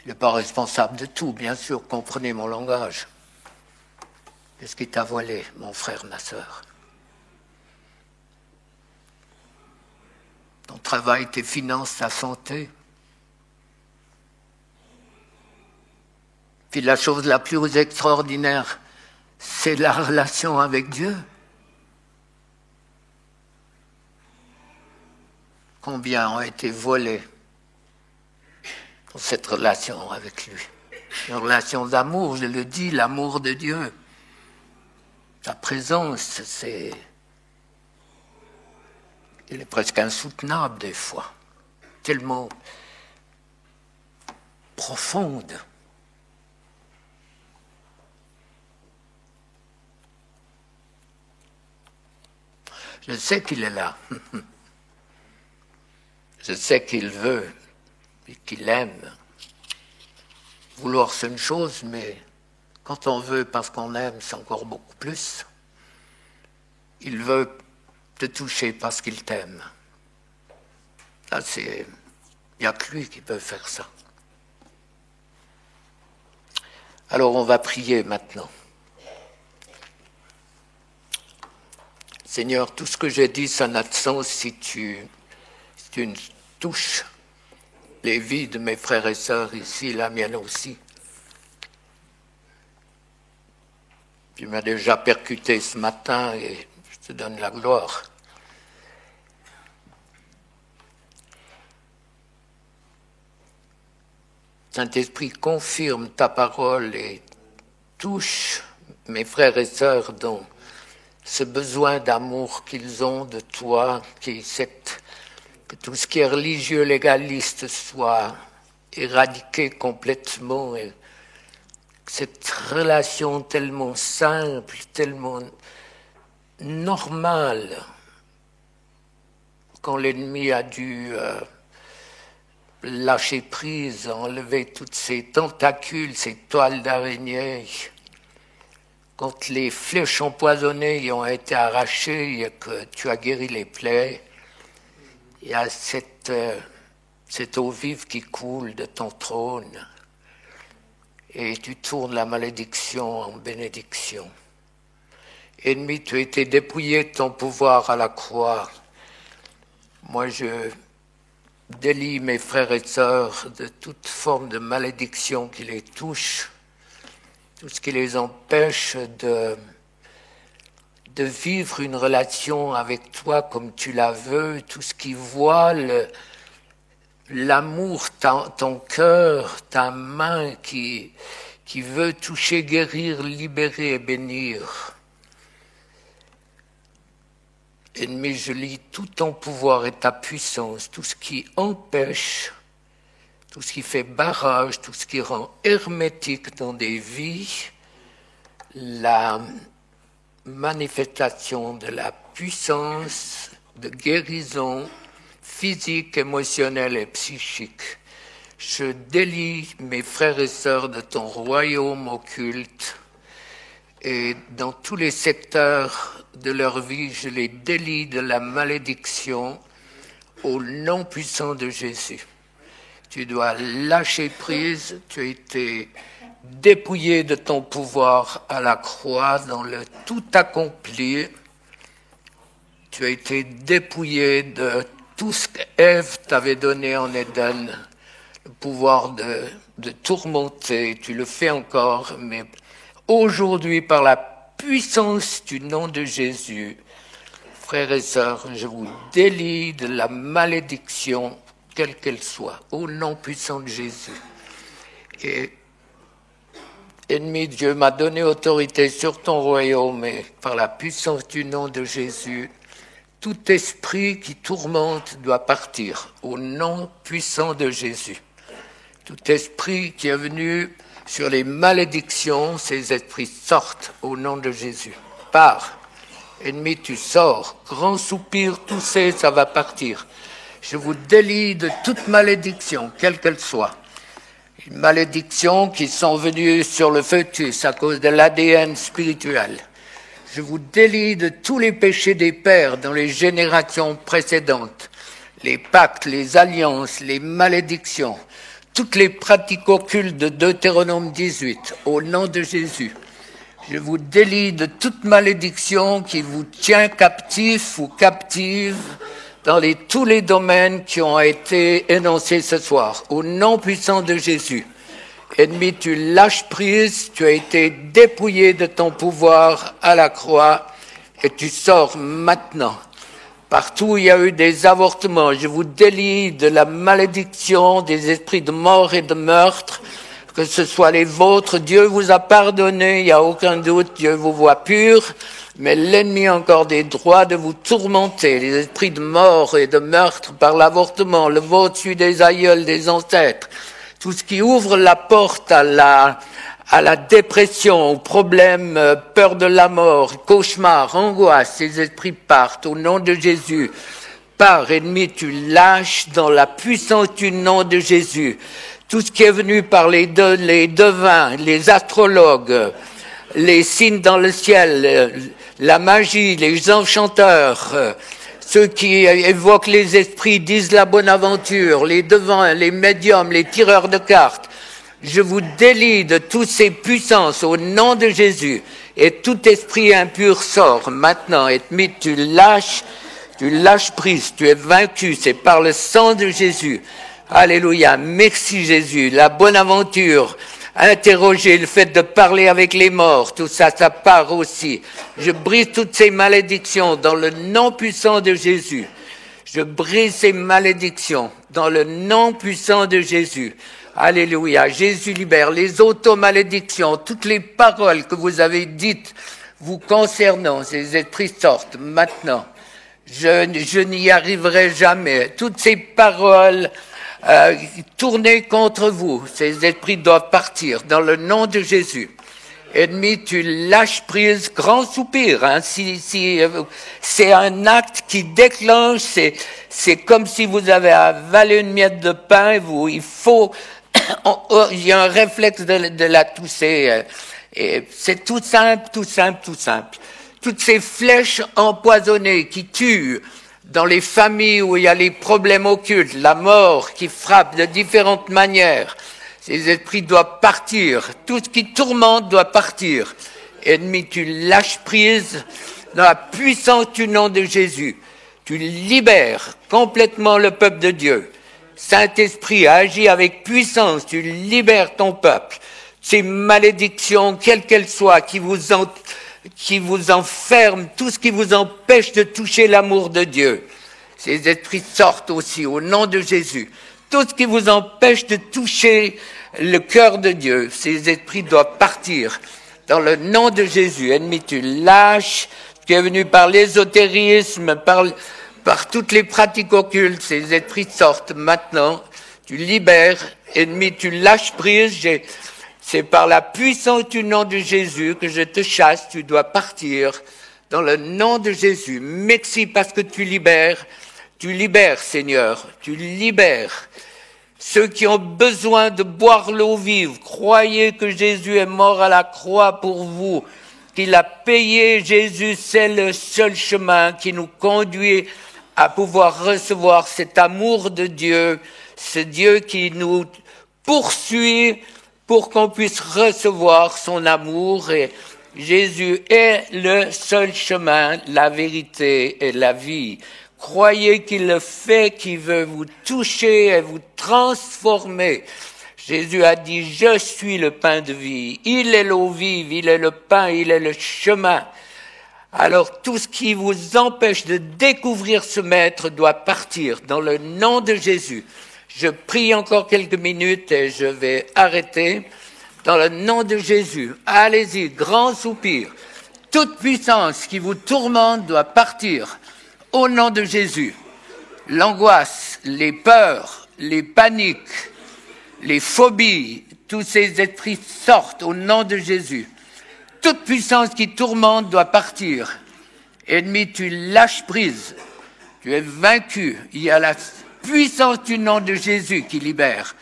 Il n'est pas responsable de tout, bien sûr, comprenez mon langage. Qu'est-ce qui t'a volé, mon frère, ma sœur? Ton travail, tes finances, ta santé. Puis la chose la plus extraordinaire, c'est la relation avec Dieu. Combien ont été volés dans cette relation avec lui? Une relation d'amour, je le dis, l'amour de Dieu. Sa présence, il est presque insoutenable des fois, tellement profonde. Je sais qu'il est là. Je sais qu'il veut et qu'il aime. Vouloir, c'est une chose, mais quand on veut parce qu'on aime, c'est encore beaucoup plus. Il veut te toucher parce qu'il t'aime. Là, il n'y a que lui qui peut faire ça. Alors, on va prier maintenant. Seigneur, tout ce que j'ai dit, ça n'a de sens si tu ne touches les vies de mes frères et sœurs ici, la mienne aussi. Tu m'as déjà percuté ce matin et je te donne la gloire. Saint-Esprit, confirme ta parole et touche mes frères et sœurs dans ce besoin d'amour qu'ils ont de toi, que tout ce qui est religieux, légaliste soit éradiqué complètement et que cette relation tellement simple, tellement normale, quand l'ennemi a dû lâcher prise, enlever toutes ces tentacules, ces toiles d'araignée, quand les flèches empoisonnées y ont été arrachées et que tu as guéri les plaies, il y a cette eau vive qui coule de ton trône et tu tournes la malédiction en bénédiction. Ennemi, tu as été dépouillé de ton pouvoir à la croix. Moi, je délie mes frères et sœurs de toute forme de malédiction qui les touche, tout ce qui les empêche de vivre une relation avec toi comme tu la veux, tout ce qui voit l'amour, ton cœur, ta main qui veut toucher, guérir, libérer et bénir. Ennemi, je lis tout ton pouvoir et ta puissance, tout ce qui empêche, tout ce qui fait barrage, tout ce qui rend hermétique dans des vies, la manifestation de la puissance de guérison physique, émotionnelle et psychique. Je délie mes frères et sœurs de ton royaume occulte et dans tous les secteurs de leur vie, je les délie de la malédiction au nom puissant de Jésus. Tu dois lâcher prise, tu as été dépouillé de ton pouvoir à la croix dans le tout accompli. Tu as été dépouillé de tout ce qu'Ève t'avait donné en Éden, le pouvoir de tourmenter. Tu le fais encore, mais aujourd'hui, par la puissance du nom de Jésus, frères et sœurs, je vous délie de la malédiction, quelle qu'elle soit, au nom puissant de Jésus. Et ennemi, Dieu m'a donné autorité sur ton royaume, et par la puissance du nom de Jésus, tout esprit qui tourmente doit partir, au nom puissant de Jésus. Tout esprit qui est venu sur les malédictions, ces esprits sortent au nom de Jésus. Pars, ennemi, tu sors. Grand soupir toussé, ça va partir. Je vous délie de toute malédiction, quelle qu'elle soit. Une malédiction qui sont venues sur le fœtus à cause de l'ADN spirituel. Je vous délie de tous les péchés des pères dans les générations précédentes. Les pactes, les alliances, les malédictions. Toutes les pratiques occultes de Deutéronome 18, au nom de Jésus. Je vous délie de toute malédiction qui vous tient captif ou captive dans tous les domaines qui ont été énoncés ce soir, au nom puissant de Jésus. Ennemi, tu lâches prise, tu as été dépouillé de ton pouvoir à la croix et tu sors maintenant. Partout où il y a eu des avortements, je vous délie de la malédiction des esprits de mort et de meurtre, que ce soit les vôtres. Dieu vous a pardonné, il n'y a aucun doute, Dieu vous voit pur, mais l'ennemi a encore des droits de vous tourmenter. Les esprits de mort et de meurtre par l'avortement, le vôtre, celui des aïeuls, des ancêtres, tout ce qui ouvre la porte à la dépression, aux problèmes, peur de la mort, cauchemar, angoisse, ces esprits partent au nom de Jésus. Pars, ennemi, tu lâches dans la puissance du nom de Jésus. Tout ce qui est venu par les devins, les astrologues, les signes dans le ciel, la magie, les enchanteurs, ceux qui évoquent les esprits, disent la bonne aventure, les devins, les médiums, les tireurs de cartes. Je vous délie de toutes ces puissances au nom de Jésus. Et tout esprit impur sort maintenant. Ennemi, tu lâches prise, tu es vaincu. C'est par le sang de Jésus. Alléluia. Merci Jésus. La bonne aventure. Interroger, le fait de parler avec les morts, tout ça, ça part aussi. Je brise toutes ces malédictions dans le nom puissant de Jésus. Je brise ces malédictions dans le nom puissant de Jésus. Alléluia. Jésus libère les automalédictions, toutes les paroles que vous avez dites vous concernant, ces esprits sortent maintenant. Je n'y arriverai jamais. Toutes ces paroles tournées contre vous, ces esprits doivent partir dans le nom de Jésus. Ennemi, tu lâches prise, grand soupir. Hein, si c'est un acte qui déclenche, c'est comme si vous avez avalé une miette de pain. Il y a un réflexe de la tousser. Et c'est tout simple. Toutes ces flèches empoisonnées qui tuent dans les familles où il y a les problèmes occultes, la mort qui frappe de différentes manières, ces esprits doivent partir. Tout ce qui tourmente doit partir. Ennemi, tu lâches prise dans la puissance du nom de Jésus. Tu libères complètement le peuple de Dieu. Saint-Esprit, agis avec puissance, tu libères ton peuple. Ces malédictions, quelles qu'elles soient, qui vous qui vous enferment, tout ce qui vous empêche de toucher l'amour de Dieu. Ces esprits sortent aussi au nom de Jésus. Tout ce qui vous empêche de toucher le cœur de Dieu, ces esprits doivent partir. Dans le nom de Jésus, ennemi, tu lâches. Tu es venu par l'ésotérisme, par toutes les pratiques occultes. Ces esprits sortent maintenant. Tu libères. Ennemi, tu lâches prise. C'est par la puissance du nom de Jésus que je te chasse. Tu dois partir. Dans le nom de Jésus. Merci parce que tu libères. Tu libères, Seigneur. Tu libères. Ceux qui ont besoin de boire l'eau vive, croyez que Jésus est mort à la croix pour vous, qu'il a payé. Jésus, c'est le seul chemin qui nous conduit à pouvoir recevoir cet amour de Dieu, ce Dieu qui nous poursuit pour qu'on puisse recevoir son amour. Et Jésus est le seul chemin, la vérité et la vie. Croyez qu'il le fait, qu'il veut vous toucher et vous transformer. Jésus a dit, je suis le pain de vie. Il est l'eau vive, il est le pain, il est le chemin. Alors tout ce qui vous empêche de découvrir ce maître doit partir dans le nom de Jésus. Je prie encore quelques minutes et je vais arrêter. Dans le nom de Jésus, allez-y, grand soupir. Toute puissance qui vous tourmente doit partir. Au nom de Jésus, l'angoisse, les peurs, les paniques, les phobies, tous ces esprits sortent au nom de Jésus. Toute puissance qui tourmente doit partir. Ennemi, tu lâches prise. Tu es vaincu. Il y a la puissance du nom de Jésus qui libère.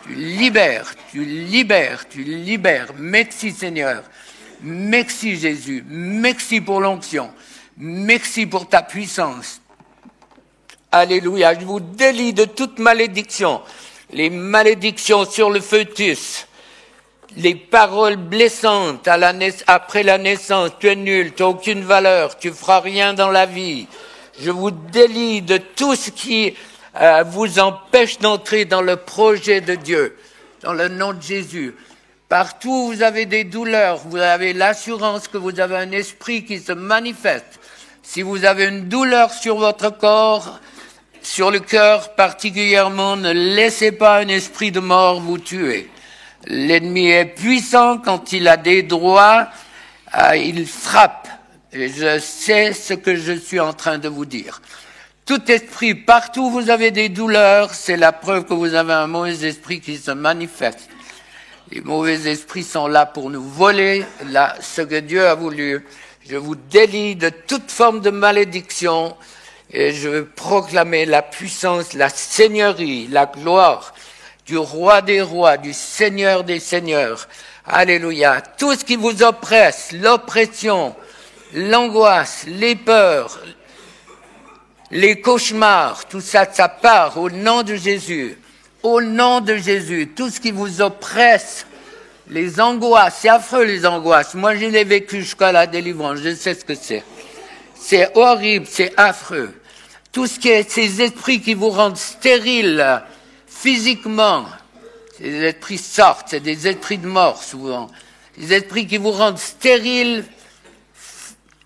Tu libères, tu libères, tu libères. Merci Seigneur. Merci Jésus. Merci pour l'onction. Merci pour ta puissance. Alléluia. Je vous délie de toute malédiction. Les malédictions sur le fœtus. Les paroles blessantes après la naissance. Tu es nul, tu n'as aucune valeur, tu feras rien dans la vie. Je vous délie de tout ce qui vous empêche d'entrer dans le projet de Dieu. Dans le nom de Jésus. Partout où vous avez des douleurs, vous avez l'assurance que vous avez un esprit qui se manifeste. Si vous avez une douleur sur votre corps, sur le cœur particulièrement, ne laissez pas un esprit de mort vous tuer. L'ennemi est puissant quand il a des droits, il frappe. Et je sais ce que je suis en train de vous dire. Tout esprit, partout où vous avez des douleurs, c'est la preuve que vous avez un mauvais esprit qui se manifeste. Les mauvais esprits sont là pour nous voler, là, ce que Dieu a voulu. Je vous délie de toute forme de malédiction et je veux proclamer la puissance, la seigneurie, la gloire du roi des rois, du seigneur des seigneurs. Alléluia. Tout ce qui vous oppresse, l'oppression, l'angoisse, les peurs, les cauchemars, tout ça, ça part au nom de Jésus. Au nom de Jésus, tout ce qui vous oppresse, les angoisses, c'est affreux les angoisses. Moi, je l'ai vécu jusqu'à la délivrance, je sais ce que c'est. C'est horrible, c'est affreux. Tout ce qui est ces esprits qui vous rendent stériles physiquement, ces esprits sortent, c'est des esprits de mort souvent. Des esprits qui vous rendent stériles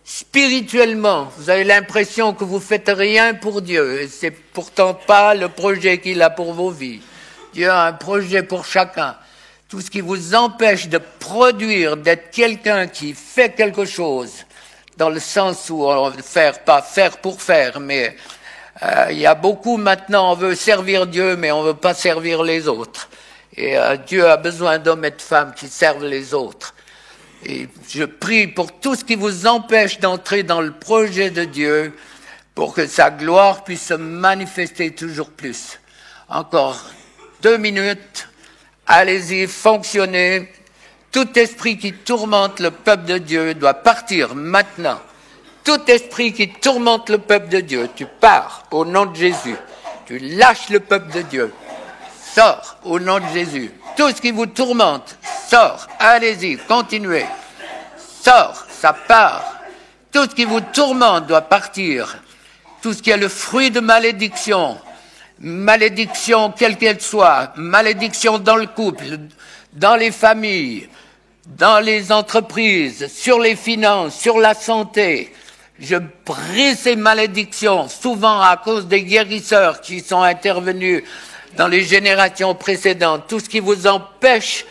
spirituellement. Vous avez l'impression que vous faites rien pour Dieu. Et c'est pourtant pas le projet qu'il a pour vos vies. Dieu a un projet pour chacun. Tout ce qui vous empêche de produire, d'être quelqu'un qui fait quelque chose, dans le sens où on veut faire, pas faire pour faire, mais il y a beaucoup maintenant, on veut servir Dieu, mais on veut pas servir les autres. Et Dieu a besoin d'hommes et de femmes qui servent les autres. Et je prie pour tout ce qui vous empêche d'entrer dans le projet de Dieu, pour que sa gloire puisse se manifester toujours plus. Encore 2 minutes. Allez-y, fonctionnez. Tout esprit qui tourmente le peuple de Dieu doit partir maintenant. Tout esprit qui tourmente le peuple de Dieu, tu pars au nom de Jésus. Tu lâches le peuple de Dieu. Sors au nom de Jésus. Tout ce qui vous tourmente, sors. Allez-y, continuez. Sors, ça part. Tout ce qui vous tourmente doit partir. Tout ce qui est le fruit de malédiction, malédiction quelle qu'elle soit, malédiction dans le couple, dans les familles, dans les entreprises, sur les finances, sur la santé. Je brise ces malédictions, souvent à cause des guérisseurs qui sont intervenus dans les générations précédentes. Tout ce qui vous empêche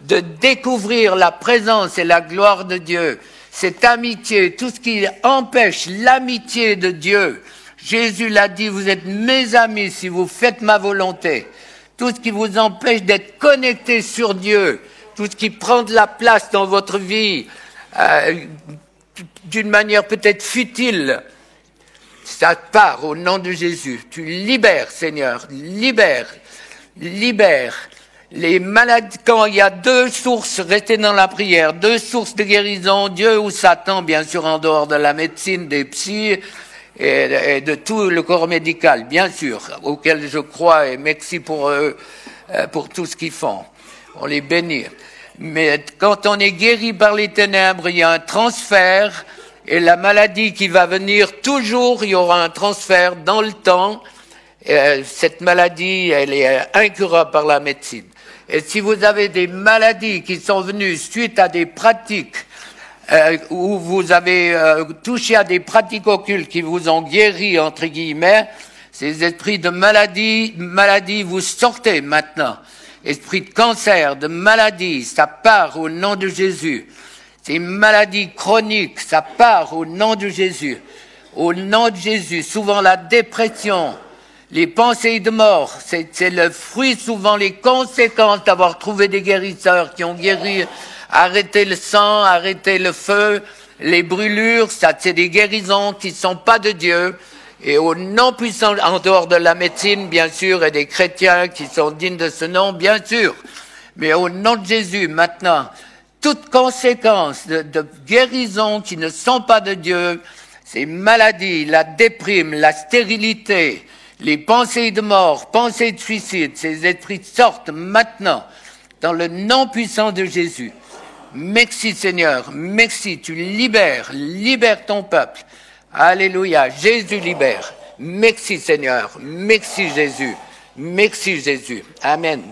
de découvrir la présence et la gloire de Dieu, cette amitié, tout ce qui empêche l'amitié de Dieu. Jésus l'a dit, vous êtes mes amis si vous faites ma volonté. Tout ce qui vous empêche d'être connecté sur Dieu, tout ce qui prend de la place dans votre vie, d'une manière peut-être futile, ça part au nom de Jésus. Tu libères, Seigneur, libère les maladies. Quand il y a deux sources, restez dans la prière, deux sources de guérison, Dieu ou Satan, bien sûr, en dehors de la médecine, des psys et de tout le corps médical, bien sûr, auquel je crois, et merci pour eux, pour tout ce qu'ils font. On les bénit. Mais quand on est guéri par les ténèbres, il y a un transfert, et la maladie qui va venir, toujours, il y aura un transfert dans le temps. Cette maladie, elle est incurable par la médecine. Et si vous avez des maladies qui sont venues suite à des pratiques, où vous avez touché à des pratiques occultes qui vous ont guéri, entre guillemets, ces esprits de maladie, vous sortez maintenant. Esprit de cancer, de maladie, ça part au nom de Jésus. Ces maladies chroniques, ça part au nom de Jésus. Au nom de Jésus, souvent la dépression, les pensées de mort, c'est le fruit, souvent les conséquences d'avoir trouvé des guérisseurs qui ont guéri, arrêté le sang, arrêté le feu, les brûlures, ça c'est des guérisons qui sont pas de Dieu. Et au nom puissant, en dehors de la médecine, bien sûr, et des chrétiens qui sont dignes de ce nom, bien sûr. Mais au nom de Jésus, maintenant, toute conséquence de guérison qui ne sont pas de Dieu, ces maladies, la déprime, la stérilité, les pensées de mort, pensées de suicide, ces esprits sortent maintenant, dans le nom puissant de Jésus. Merci Seigneur, merci, tu libères ton peuple. Alléluia, Jésus libère. Merci Seigneur, merci Jésus, merci Jésus. Amen.